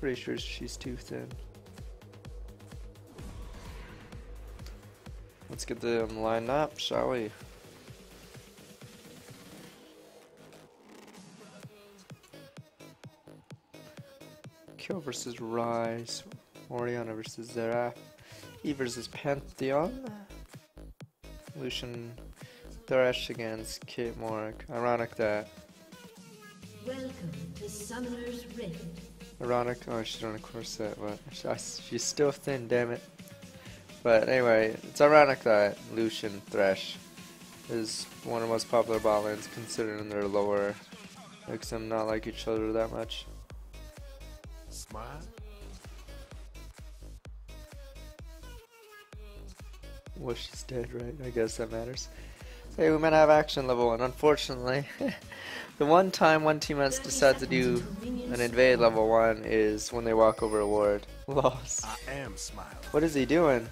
Pretty sure she's too thin. Let's get them lined up, shall we? Kill versus Rise. Oriana versus Zeraf. E versus Pantheon. Lucian Thresh against Kate Morik. Ironic that. Welcome to Summoner's Rift. Ironic. Oh, she's on a corset, but she's still thin, damn it. But anyway, it's ironic that Lucian Thresh is one of the most popular bot lanes considering they're lower. Makes them not like each other that much. Smile. Well, she's dead, right? I guess that matters. Hey, we might have action level 1. Unfortunately, the one time one team has decided to do an invade level 1 is when they walk over a ward. Loss. I am Smile. What is he doing?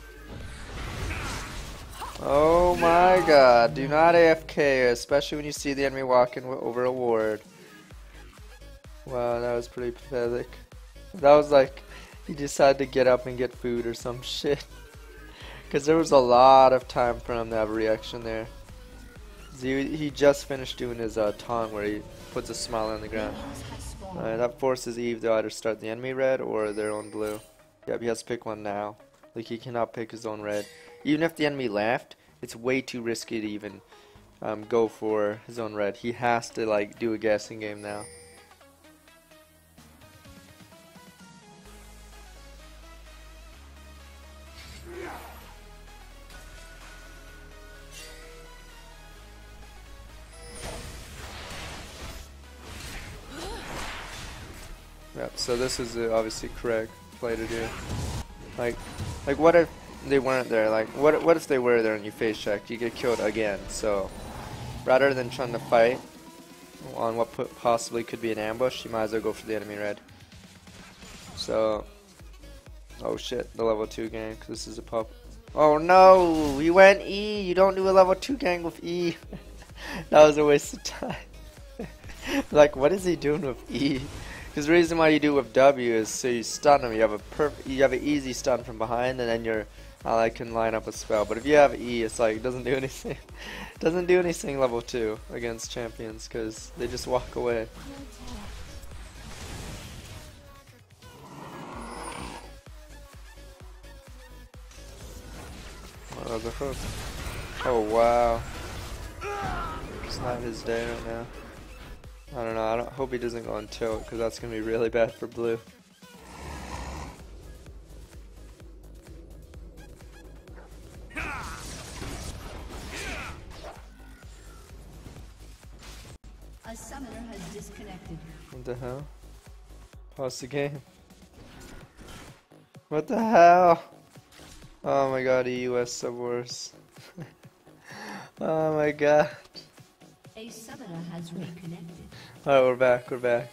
Oh my god, do not AFK, especially when you see the enemy walking over a ward. Wow, that was pretty pathetic. That was like, he decided to get up and get food or some shit. Because there was a lot of time for him to have a reaction there. He just finished doing his taunt where he puts a smile on the ground. That forces Eve to either start the enemy red or their own blue. Yep, he has to pick one now. Like, he cannot pick his own red. Even if the enemy left, it's way too risky to even go for his own red. He has to like do a guessing game now. Yep, so this is obviously correct play to do. Like what if they weren't there? Like, what if they were there and you face checked? You get killed again. So, rather than trying to fight on what possibly could be an ambush, you might as well go for the enemy red. So, oh shit, the level 2 gank. This is a pop. Oh no, he went E. You don't do a level 2 gank with E. That was a waste of time. Like, what is he doing with E? Because the reason why you do with W is so you stun him. You have an easy stun from behind, and then your ally can line up a spell. But if you have E, it's like it doesn't do anything. Doesn't do anything level 2 against champions because they just walk away. Oh, the hook. Oh wow. It's not his day right now. I don't know, I hope he doesn't go on tilt, because that's going to be really bad for blue. A summoner has disconnected. What the hell? Pause the game. What the hell? Oh my god, EUS Subwars. Oh my god. A summoner has reconnected. Alright, we're back, we're back.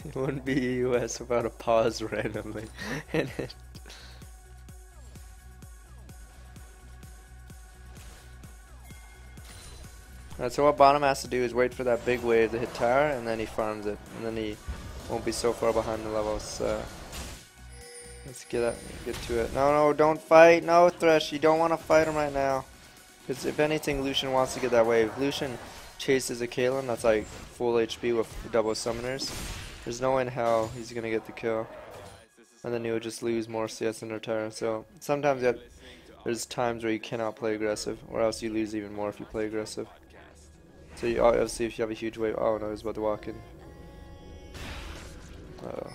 It wouldn't be EUS without a pause randomly in it. Alright, so what bottom has to do is wait for that big wave to hit tower, and then he farms it, and then he won't be so far behind the levels, so let's get to it. No, don't fight. No, Thresh, you don't want to fight him right now. Because if anything, Lucian wants to get that wave. Lucian chases a Caitlyn that's like full HP with double summoners. There's no way in hell he's going to get the kill. And then he would just lose more CS in return. So sometimes there's times where you cannot play aggressive, or else you lose even more if you play aggressive. So you obviously, if you have a huge wave. Oh no, he's about to walk in. Uh-oh.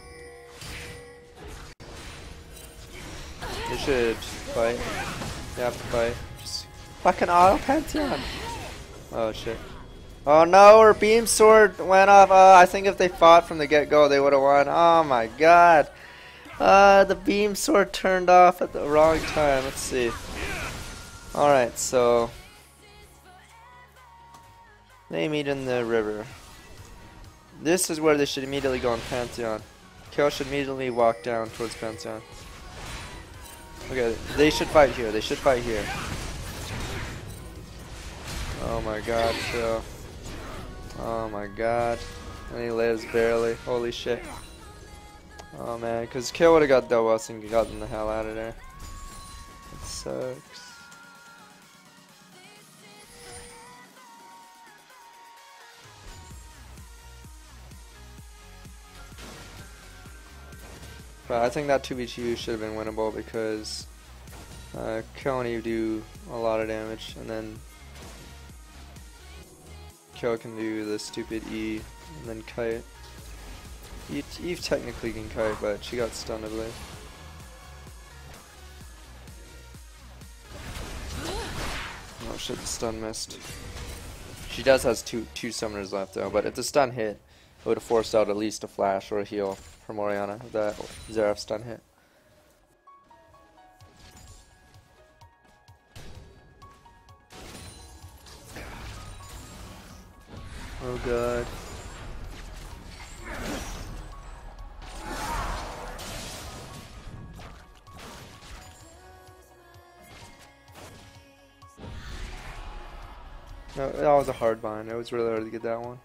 You should fight. You have to fight. Just fucking auto Pantheon. Oh shit. Oh no, her beam sword went off. I think if they fought from the get-go, they would have won. Oh my god. The beam sword turned off at the wrong time. Let's see. Alright, so they meet in the river. This is where they should immediately go on Pantheon. Kayle should immediately walk down towards Pantheon. Okay, they should fight here. They should fight here. Oh my god, Kayle. Oh my god. And he lives barely. Holy shit. Oh man, because Kill would have got double us and gotten the hell out of there. It sucks. But I think that 2v2 should have been winnable because Kill and Eve do a lot of damage, and then Kill can do the stupid E and then kite. Eve technically can kite, but she got stunned, I believe. Oh shit, the stun missed. She does has two summoners left though, but if the stun hit, it would have forced out at least a flash or a heal from Orianna if that Xerath stun hit. Oh god. No, that was a hard bind. It was really hard to get that one.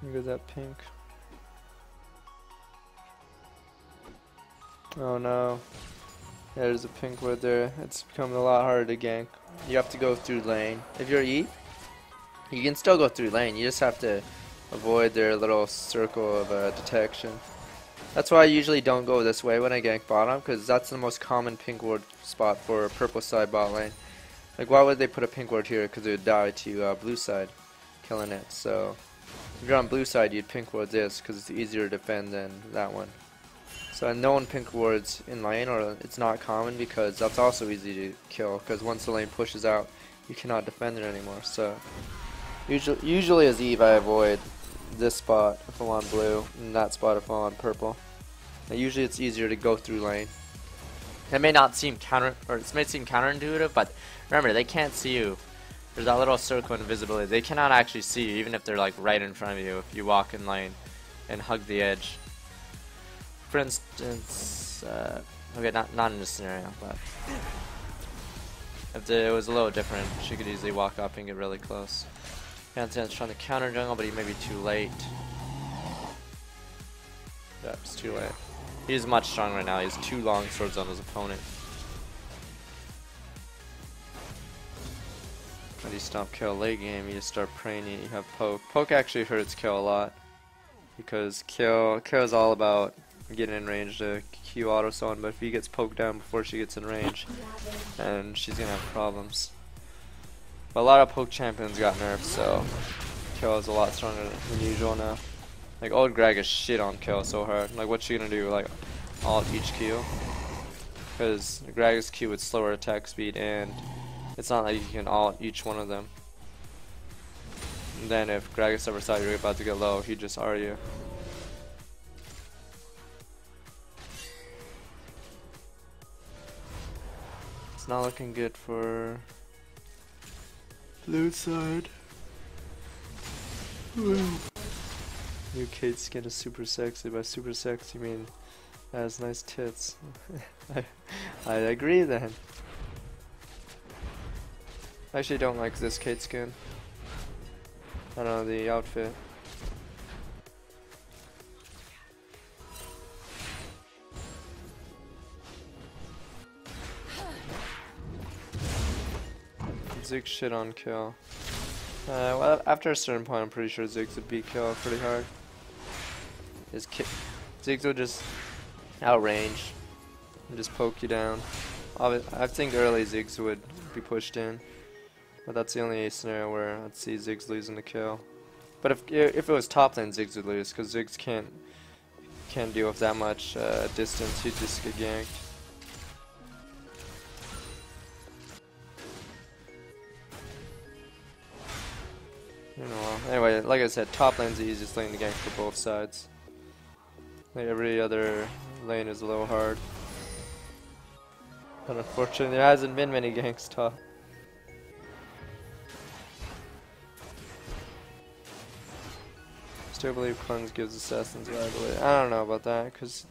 Look at that pink. Oh no. Yeah, there's a pink ward there. It's becoming a lot harder to gank. You have to go through lane. If you're E, you can still go through lane. You just have to avoid their little circle of detection. That's why I usually don't go this way when I gank bottom, because that's the most common pink ward spot for purple side bot lane. Like, why would they put a pink ward here? Because it would die to blue side, killing it. So if you're on blue side, you'd pink ward this because it's easier to defend than that one. So no one pink wards in lane, or it's not common because that's also easy to kill. Because once the lane pushes out, you cannot defend it anymore. So usually as Eve, I avoid this spot if I'm on blue, and that spot if I'm on purple. And usually it's easier to go through lane. It may not seem counterintuitive, but remember, they can't see you. There's that little circle of invisibility. They cannot actually see you, even if they're like right in front of you. If you walk in lane and hug the edge. For instance, okay, not in this scenario, but if it was a little different, she could easily walk up and get really close. Hansen's trying to counter jungle, but he may be too late. Yeah, it's too late. He's much stronger right now. He has 2 long swords on his opponent. When you stop kill late game, you just start praying you have poke. Poke actually hurts kill a lot because kill is all about getting in range to Q auto summon, but if he gets poked down before she gets in range, and she's gonna have problems. But a lot of poke champions got nerfed, so kill is a lot stronger than usual now. Like old Gragas shit on kill so hard. Like what's she gonna do? Like alt each Q? Because Gragas Q with slower attack speed, and it's not like you can alt each one of them. And then if Gragas ever thought you were about to get low, he'd just R you. It's not looking good for blue side. New Kate's skin is super sexy. By super sexy, you mean it has nice tits. I agree then. I actually don't like this Kate skin. I don't know, the outfit. Ziggs shit on kill. Well, after a certain point, I'm pretty sure Ziggs would beat kill pretty hard. Ziggs would just outrange and just poke you down. I think early Ziggs would be pushed in, but that's the only scenario where I'd see Ziggs losing the kill. But if it was top lane, Ziggs would lose because Ziggs can't deal with that much distance. He'd just get ganked. Anyway, like I said, top lane's the easiest lane to gank for both sides. Like every other lane is a little hard. But unfortunately, there hasn't been many ganks top. Still believe cleanse gives assassins viability. I don't know about that, because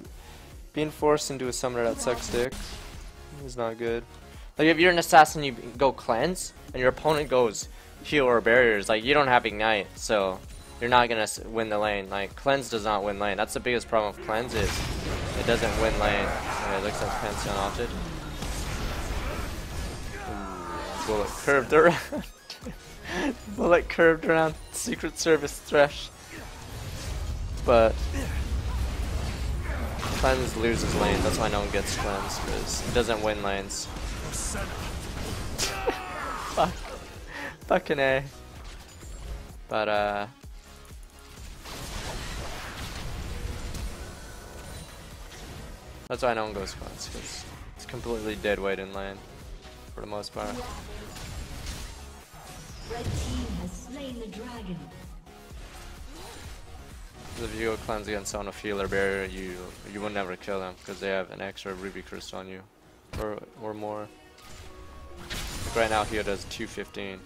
being forced into a summoner that sucks dick is not good. Like if you're an assassin, you go cleanse, and your opponent goes heal or barriers. Like you don't have ignite, so you're not gonna win the lane. Like cleanse does not win lane. That's the biggest problem with cleanse is it doesn't win lane. Okay, looks like Pantheon opted. Bullet curved around. Bullet curved around Secret Service Thresh. But cleanse loses lanes. That's why no one gets cleanse, because it doesn't win lanes. Fuck. Fucking A. But that's why no one goes cleanse, because it's completely dead weight in lane for the most part. Red team has slain the dragon. If you go cleanse against someone with healer barrier, you will never kill them because they have an extra ruby crystal on you, or more. Like right now, Hio does 215.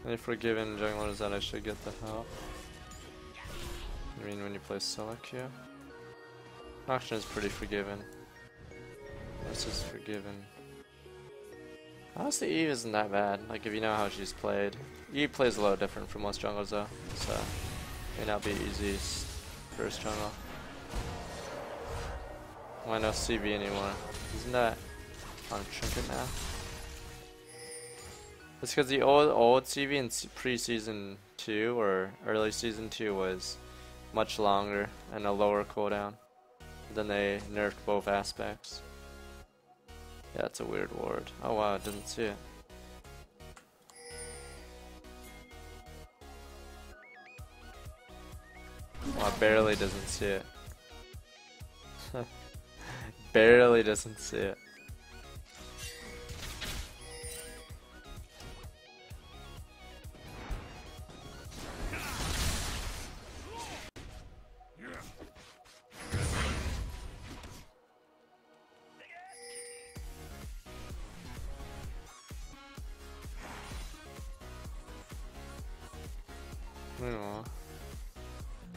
Any forgiven junglers that I should get the help? I mean, when you play Select here, Auction is pretty forgiven. This is forgiven. Honestly, Eve isn't that bad, like if you know how she's played. Eve plays a little different from most jungles though, so may not be easy first jungle. Why no CV anymore? Isn't that on Trinket now? It's because the old CV in pre-season 2 or early season 2 was much longer and a lower cooldown. Then they nerfed both aspects. Yeah, it's a weird ward. Oh wow, I didn't see it. Wow, barely doesn't see it. Barely doesn't see it.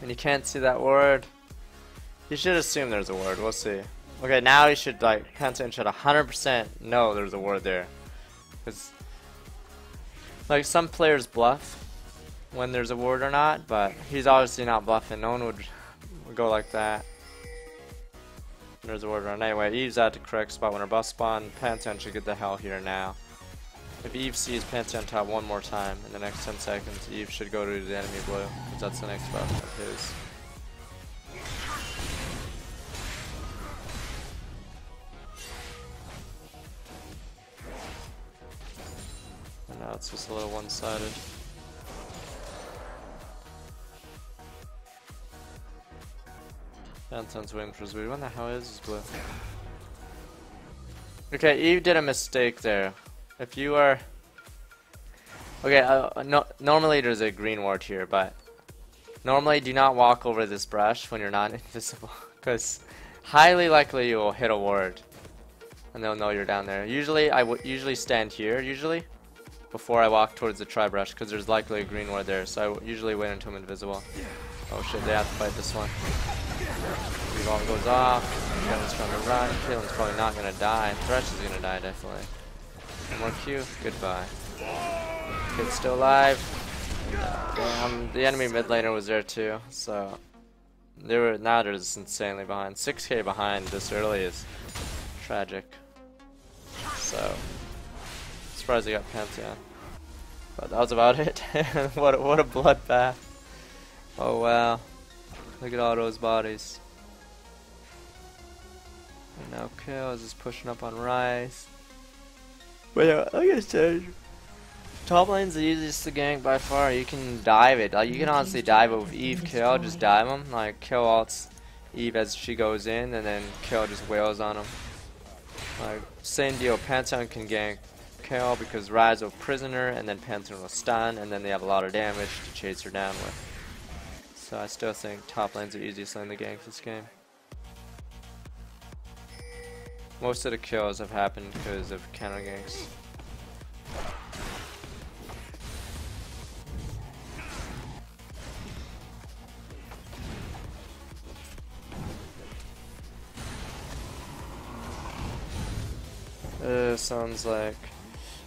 And you can't see that word. You should assume there's a word. We'll see. Okay, now you should like Pantheon should 100% know there's a word there, because like some players bluff when there's a word or not, but he's obviously not bluffing. No one would go like that. There's a word around. Anyway, Eve's at the correct spot when her buff spawn. Pantheon should get the hell here now. If Eve sees Pantheon top one more time in the next 10 seconds, Eve should go to the enemy blue, because that's the next buff of his. And now it's just a little one-sided. Pantheon's waiting for his blue. When the hell is his blue? Okay, Eve did a mistake there. If you are... Okay, normally there's a green ward here, but normally do not walk over this brush when you're not invisible, because highly likely you will hit a ward and they'll know you're down there. Usually, I would usually stand here, before I walk towards the tri-brush, because there's likely a green ward there, so I usually wait until I'm invisible. Oh shit, they have to fight this one. Revolve goes off, Kevin's trying to run, Kaelin's probably not going to die, Thresh is going to die definitely. One more Q, goodbye. Kid's still alive. The enemy mid laner was there too, so now they're just insanely behind. 6k behind this early is tragic. So surprised they got Pantheon. But that was about it. what a bloodbath. Oh wow. Look at all those bodies. And now Kael is just pushing up on Rice. But yeah, like I said, top lane's the easiest to gank by far. You can dive it. Like you can honestly dive it with Eve, Kael, just dive them. Like Kael ults Eve as she goes in, and then Kael just wails on him. Like same deal. Pantheon can gank kill because Rise will prisoner and then Pantheon will stun, and then they have a lot of damage to chase her down with. So I still think top lane's the easiest lane to gank this game. Most of the kills have happened because of counter ganks. Sounds like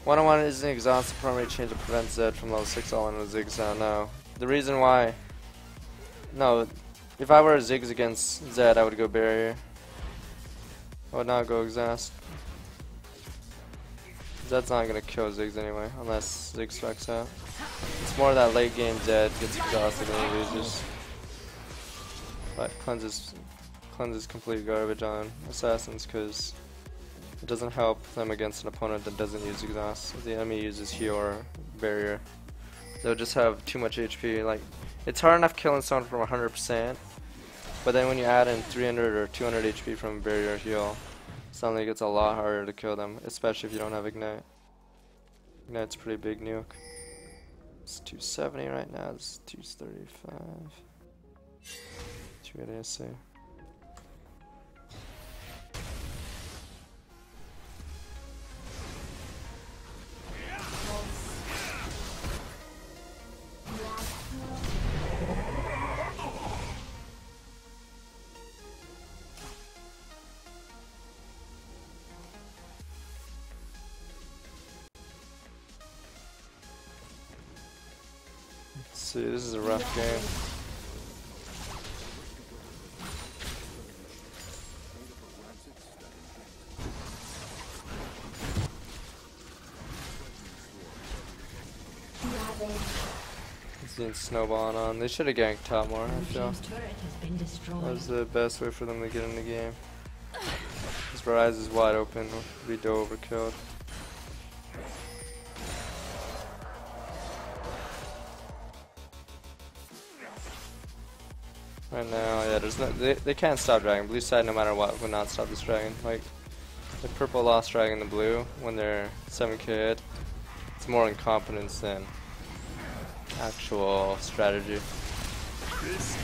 101 isn't exhaust the primary change to prevent Zed from level 6 all in with Ziggs now. No. The reason why. No, if I were Ziggs against Zed, I would go barrier. I would not go exhaust. Zed's not gonna kill Ziggs anyway, unless Ziggs specs out. It's more that late game Zed gets exhausted and he loses. But cleanses complete garbage on assassins because it doesn't help them against an opponent that doesn't use exhaust. If the enemy uses heal or barrier, they'll just have too much HP. Like, it's hard enough killing someone from 100%, but then when you add in 300 or 200 HP from barrier or heal, suddenly it gets a lot harder to kill them, especially if you don't have ignite. Ignite's a pretty big nuke. It's 270 right now. It's 235. 280 SA. See, this is a rough game. Seeing snowballing on. They should have ganked top more, I feel. That was the best way for them to get in the game. This Rise is wide open, we do overkilled. Right now, yeah, there's no, they can't stop dragon. Blue side, no matter what, would not stop this dragon. Like, the purple lost dragon, the blue, when they're 7k hit, it's more incompetence than actual strategy.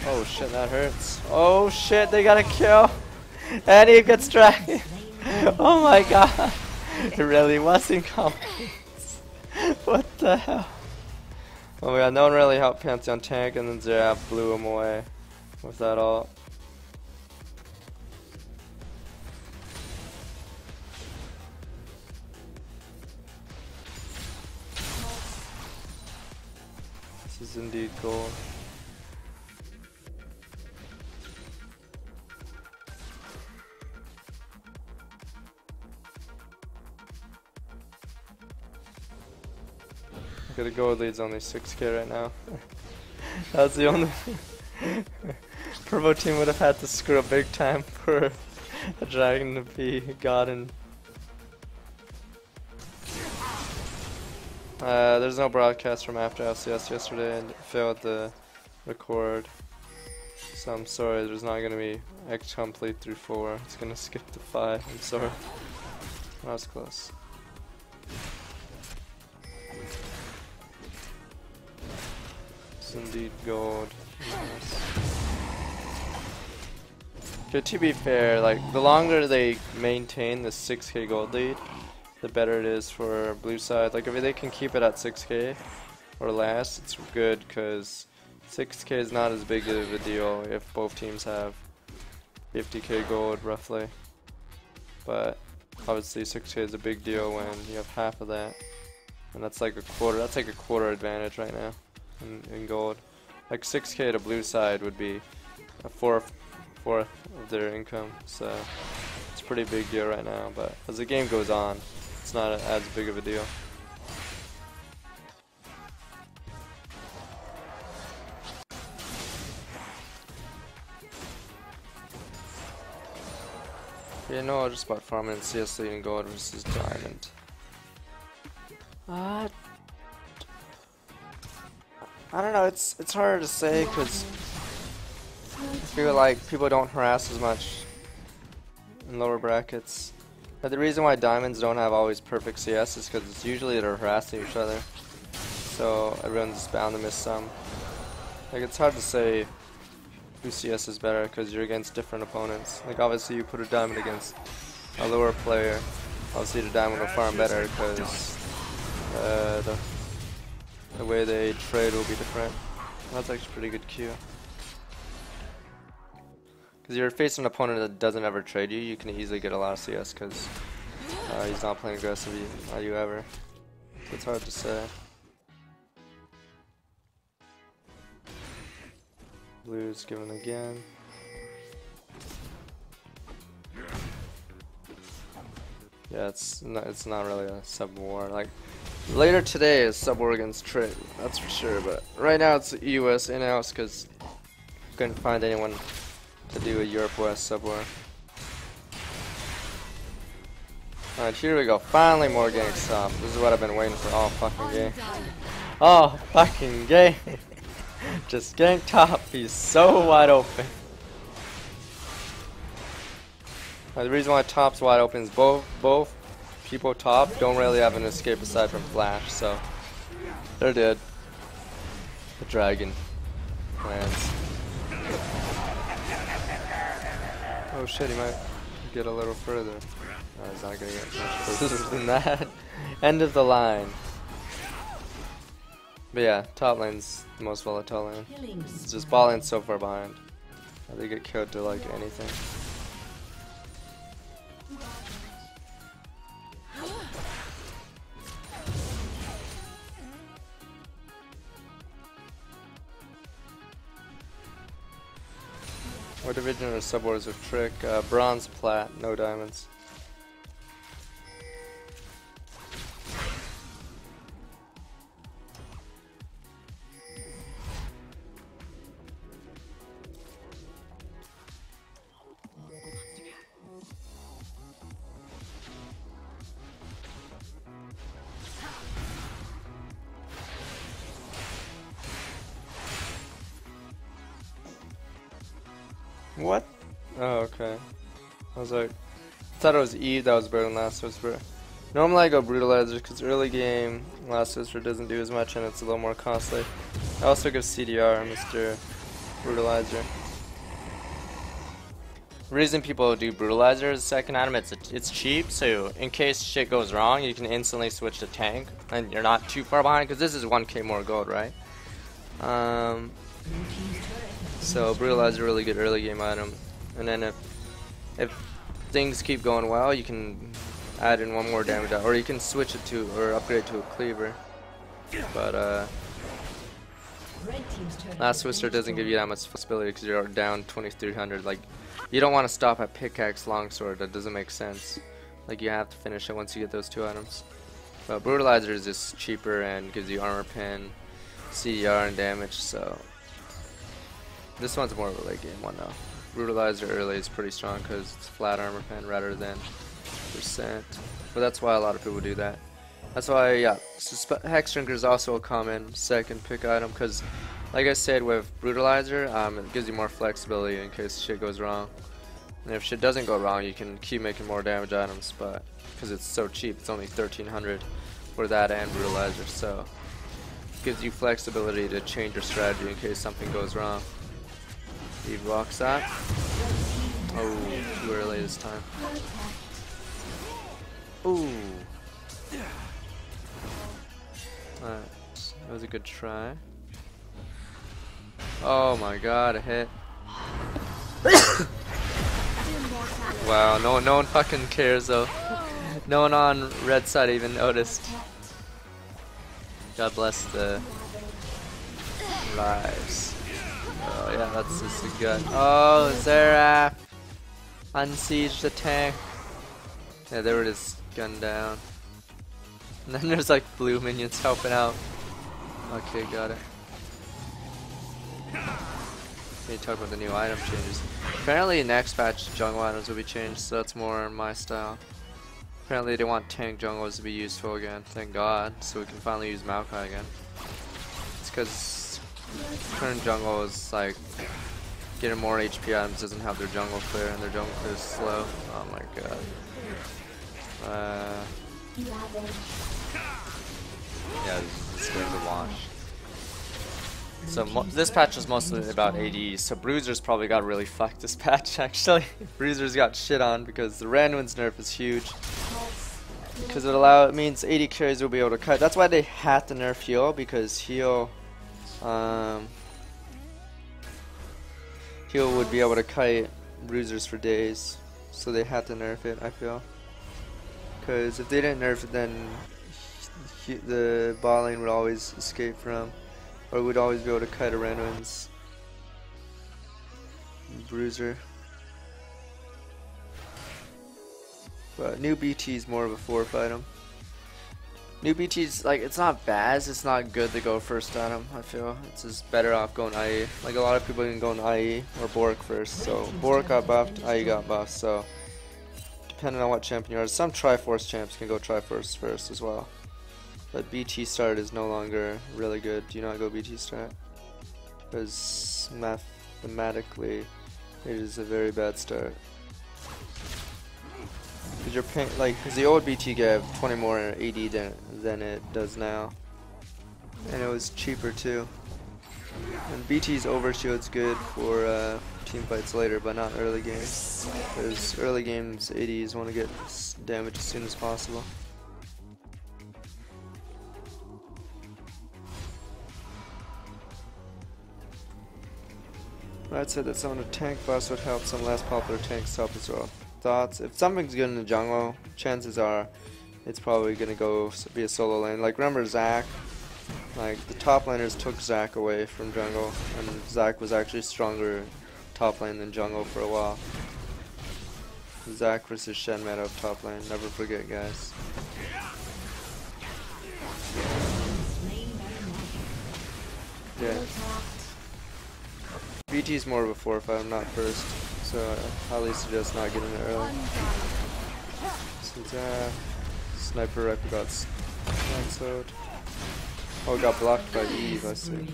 Oh shit, that hurts. Oh shit, they got a kill! And he gets dragon! Oh my god! It really was incompetence. What the hell? Oh my god, no one really helped Pantheon tank, and then Zerab blew him away with that ult. This is indeed gold. Look at the gold lead's only 6k right now. That's the only Purple team would have had to screw up big time for a dragon to be gotten. There's no broadcast from after LCS yesterday and it failed to record. So I'm sorry, there's not going to be X complete through 4. It's going to skip to 5. I'm sorry. That was close. It's indeed gold. Nice. Okay, to be fair, like, the longer they maintain the 6k gold lead, the better it is for blue side. Like, if they can keep it at 6k or less, it's good, because 6k is not as big of a deal if both teams have 50k gold, roughly. But, obviously 6k is a big deal when you have half of that. And that's like a quarter advantage right now in gold. Like 6k to blue side would be a fourth of their income, so it's a pretty big deal right now, but as the game goes on, it's not as big of a deal. Yeah, no, I'll just about farming CS leading gold versus diamond. I don't know, it's harder to say because I feel like people don't harass as much in lower brackets. But the reason why diamonds don't have always perfect CS is because it's usually they're harassing each other. So everyone's bound to miss some. Like it's hard to say who CS is better because you're against different opponents. Like obviously you put a diamond against a lower player, obviously the diamond will farm better because the way they trade will be different. That's actually pretty good Q. Because you're facing an opponent that doesn't ever trade you, you can easily get a lot of CS because he's not playing aggressive at you ever. So it's hard to say. Blue's given again. Yeah, it's not really a Subwar. Like later today is Subwar against trade, that's for sure. But right now it's US Inhouse because couldn't find anyone to do a Europe West Subwar. Alright, here we go. Finally more ganks top. This is what I've been waiting for all fucking game. Oh fucking game. Just gank top. He's so wide open. The reason why top's wide open is both people top don't really have an escape aside from flash, so they're dead. The dragon lands. Oh shit, he might get a little further. No, he's not gonna get much further than that. End of the line. But yeah, top lane's the most volatile lane. It's just bot lane's so far behind. They get killed to like anything. What division are Subwars with Trick? Bronze, Plat, no diamonds. What? Oh, okay. I was like, I thought it was Eve that was better than Last Whisper. Normally I go Brutalizer because early game Last Whisper doesn't do as much and it's a little more costly. I also go CDR, Mr. Brutalizer. The reason people do Brutalizer as a second item, it's cheap, so in case shit goes wrong, you can instantly switch to tank and you're not too far behind because this is 1k more gold, right? So Brutalizer really good early game item, and then if things keep going well, you can add in one more damage, or you can switch it to or upgrade to a cleaver. But Last Whisper doesn't give you that much flexibility because you're down 2300. Like you don't want to stop at pickaxe longsword. That doesn't make sense. Like you have to finish it once you get those two items. But Brutalizer is just cheaper and gives you armor pin, CDR, and damage. So. This one's more of a late game one though. Brutalizer early is pretty strong because it's flat armor pen rather than percent. But that's why a lot of people do that. That's why, yeah, Hex Drinker is also a common second pick item because, like I said, with Brutalizer, it gives you more flexibility in case shit goes wrong. And if shit doesn't go wrong, you can keep making more damage items, but because it's so cheap, it's only 1300 for that and Brutalizer, so it gives you flexibility to change your strategy in case something goes wrong. He rocks that. Oh, too early this time. Ooh. Alright, that was a good try. Oh my god, a hit. Wow, no one fucking cares though. No one on red side even noticed. God bless the lives. Oh yeah, that's just a gun. Oh, Zeraf! Unsiege the tank. Yeah, they were just gunned down. And then there's like blue minions helping out. Okay, got it. Need to talk about the new item changes. Apparently next patch jungle items will be changed, so that's more my style. Apparently they want tank jungles to be useful again, thank god, so we can finally use Maokai again. It's because current jungle is like getting more HP items doesn't have their jungle clear and their jungle clear is slow. Oh my god. Yeah, this game's a wash. So this patch is mostly about AD, so Bruiser's probably got really fucked this patch actually. Bruiser's got shit on because the Randuin's nerf is huge. Because it means AD carries will be able to cut. That's why they had to nerf heal, because heal would be able to kite Bruisers for days. So they had to nerf it, I feel. Because if they didn't nerf it, then the bot lane would always escape from, or would always be able to kite a Randuin's Bruiser. But new BT is more of a 4-5 item. New BT's like, it's not bad, it's not good to go first at him, I feel. It's just better off going IE. Like a lot of people can go in IE or Bork first. So Bork got buffed, IE got buffed, so depending on what champion you are, some Triforce champs can go Triforce first as well. But BT start is no longer really good. Do not go BT start. Because mathematically it is a very bad start. Because you're paying, like, because the old BT gave 20 more AD than it does now. And it was cheaper too. And BT's overshield's good for team fights later, but not early game. Because early games ADs want to get damage as soon as possible. I'd say that some of the tank buffs would help, some less popular tanks help as well. Thoughts? If something's good in the jungle, chances are it's probably gonna go be a solo lane. Like, remember Zac? Like, the top laners took Zac away from jungle, and Zac was actually stronger top lane than jungle for a while. Zac versus Shen meta of top lane, never forget, guys. Yeah. BT is more of a 4-5, not first, so I highly suggest not getting it early. So that sniper rifle got cancelled. Oh, it got blocked by Eve, I see.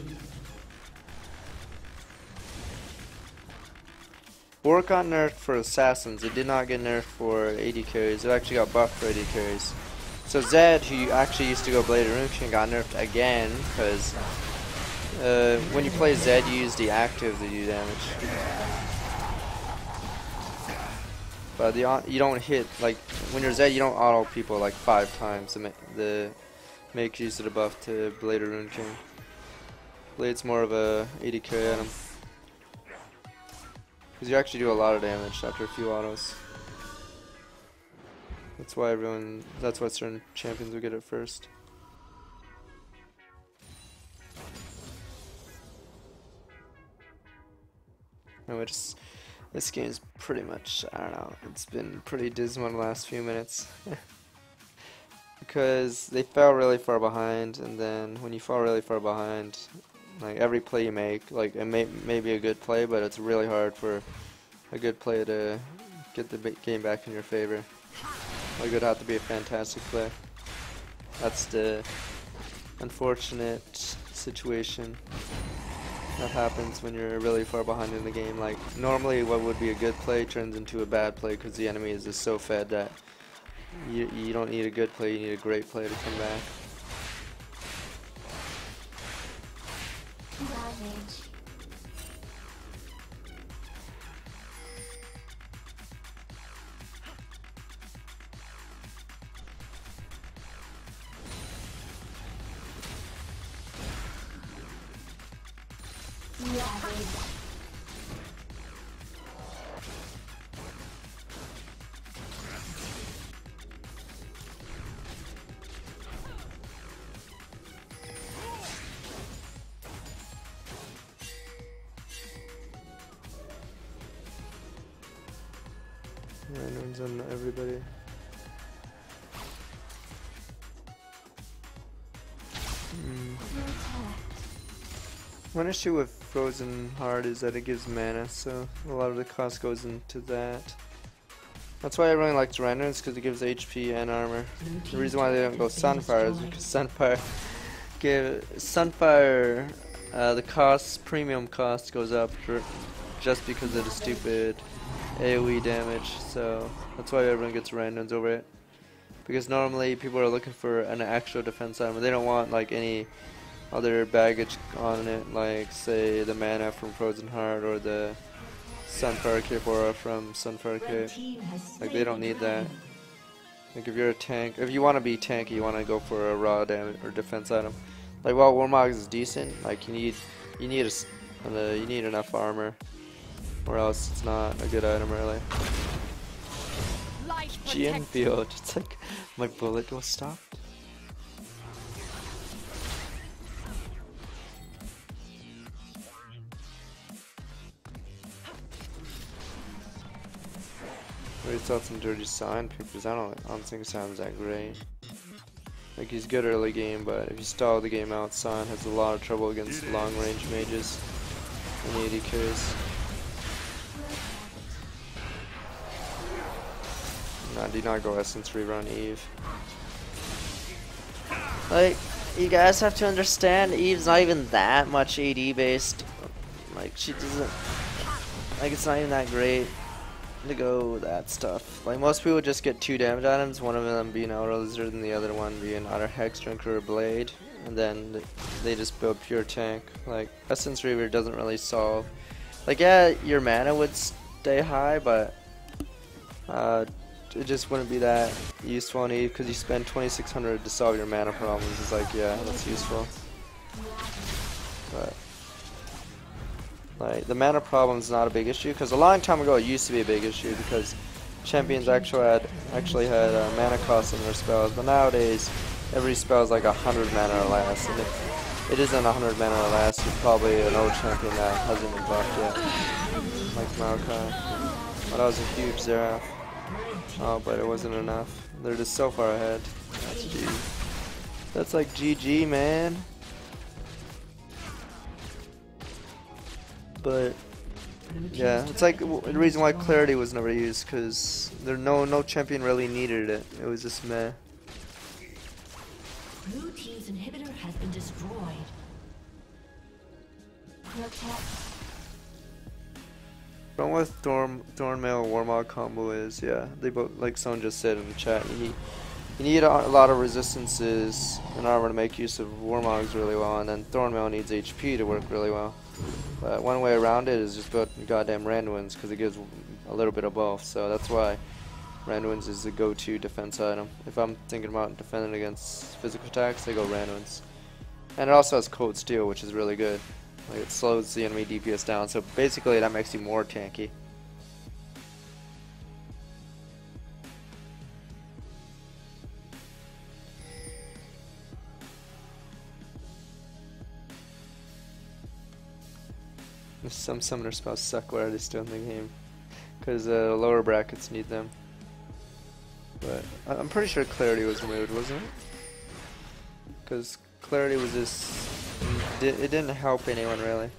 Bork got nerfed for assassins. It did not get nerfed for AD carries. It actually got buffed for AD carries. So Zed, who actually used to go Blade of Rune King, got nerfed again because when you play Zed, you use the active to do damage. But you don't hit, like, when you're Zed, you don't auto people like 5 times to make use of the buff to Blade of Rune King. Blade's more of a 80 carry item. Because you actually do a lot of damage after a few autos. That's why certain champions will get it first. Anyway, this game is pretty much, I don't know, it's been pretty dismal in the last few minutes. Because they fell really far behind, and then when you fall really far behind, like every play you make, like it may be a good play, but it's really hard for a good play to get the game back in your favor. Like it would have to be a fantastic play. That's the unfortunate situation that happens when you're really far behind in the game. Like normally what would be a good play turns into a bad play because the enemy is just so fed that you don't need a good play, you need a great play to come back. Randoms on everybody. One issue with Frozen Heart is that it gives mana, so a lot of the cost goes into that. That's why everyone likes Renderings, because it gives HP and armor. The reason why they don't go Sunfire is because Sunfire, the premium cost goes up just because of the stupid AoE damage, so that's why everyone gets randoms over it. because normally people are looking for an extra defense item. They don't want like any other baggage on it, like say the mana from Frozen Heart or the Sunfire Cape Aura from Sunfire Red Cape. team has slain Like they don't the need that. dragon. Like if you're a tank, if you want to be tanky, you want to go for a raw damage or defense item. Like while Warmog is decent, like you need you need enough armor, or else it's not a good item really. GM field, it's like my bullet was stopped. We thought some dirty sign papers. I don't think Sam's that great. Like he's good early game, but if you stall the game out, Sign has a lot of trouble against long range mages and ADKs. Nah, do not go Essence Rerun Eve. Like, you guys have to understand, Eve's not even that much AD based. Like, she doesn't. Like, it's not even that great to go that stuff. Like, most people just get 2 damage items, one of them being Outer Lizard and the other one being either Hex Drinker or Blade. And then they just build pure tank. Like, Essence Reaver doesn't really solve. Like, yeah, your mana would stay high, but it just wouldn't be that useful on Eve because you spend 2,600 to solve your mana problems. It's like, yeah, that's useful. But like the mana problem is not a big issue because a long time ago it used to be a big issue because champions actually had mana costs in their spells, but nowadays every spell is like 100 mana or less, and if it isn't 100 mana or less, you're probably an old champion that hasn't been buffed yet, like Maokai. But that was a huge Xerath. Oh, but it wasn't enough. They're just so far ahead. That's G. That's like GG, man. But yeah, it's like the reason why Clarity was never used because no champion really needed it. It was just meh. Blue team's inhibitor has been destroyed. Protect. The problem with Thornmail Warmog combo is, yeah, they both, like someone just said in the chat, you need a lot of resistances and armor to make use of Warmogs really well, and then Thornmail needs HP to work really well. But one way around it is just go goddamn Randwinds because it gives a little bit of both, so that's why Randwinds is the go-to defense item. If I'm thinking about defending against physical attacks, I go Randwinds. And it also has Cold Steel, which is really good. Like it slows the enemy DPS down, so basically that makes you more tanky. Some summoner spells suck. Why are they still in the game? Because lower brackets need them. But I'm pretty sure Clarity was removed, wasn't it? Because Clarity was just... it didn't help anyone really.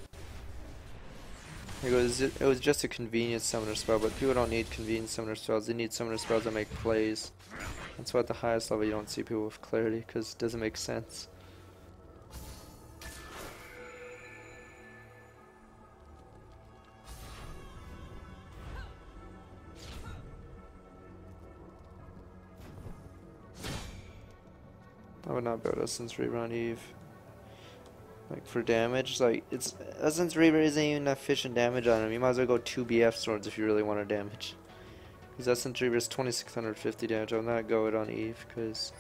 It was just a convenient summoner spell, but people don't need convenient summoner spells. They need summoner spells that make plays. That's why at the highest level you don't see people with Clarity, because it doesn't make sense. I would not build Essence Reaver on Eve. Like for damage, like Essence Reaver isn't even an efficient damage on him. You might as well go 2 BF swords if you really want to damage. Because Essence Reaver is 2,650 damage. I would not go it on Eve because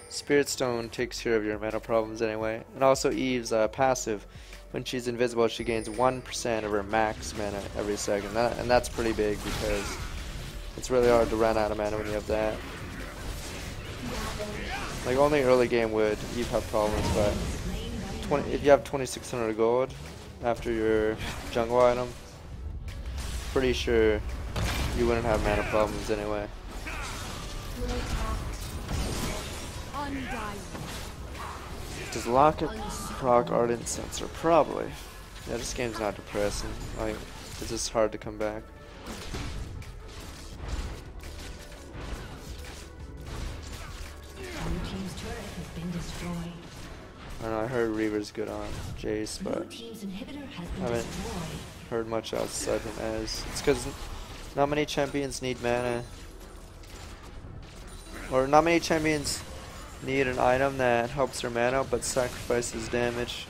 Spirit Stone takes care of your mana problems anyway. And also Eve's passive, when she's invisible, she gains 1% of her max mana every second, and that's pretty big because it's really hard to run out of mana when you have that. Like only early game would Eve have problems, but if you have 2,600 gold after your jungle item, pretty sure you wouldn't have mana problems anyway. Does Locket proc Ardent Sensor? Probably. Yeah, this game's not depressing. Like, it's just hard to come back. I don't know, I heard Reaver's good on Jace, but I haven't heard much outside him as. It's because not many champions need mana. Or not many champions need an item that helps their mana but sacrifices damage.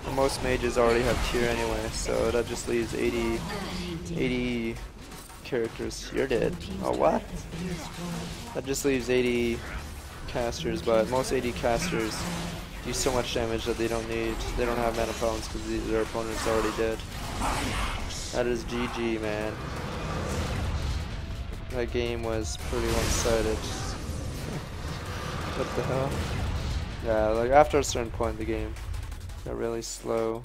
And most mages already have tier anyway, so that just leaves 80 characters. You're dead. Oh, what? That just leaves 80 casters, but most 80 casters do so much damage that they don't have mana problems because their opponent's already dead. That is GG, man. That game was pretty one-sided. What the hell? Yeah, like after a certain point the game got really slow.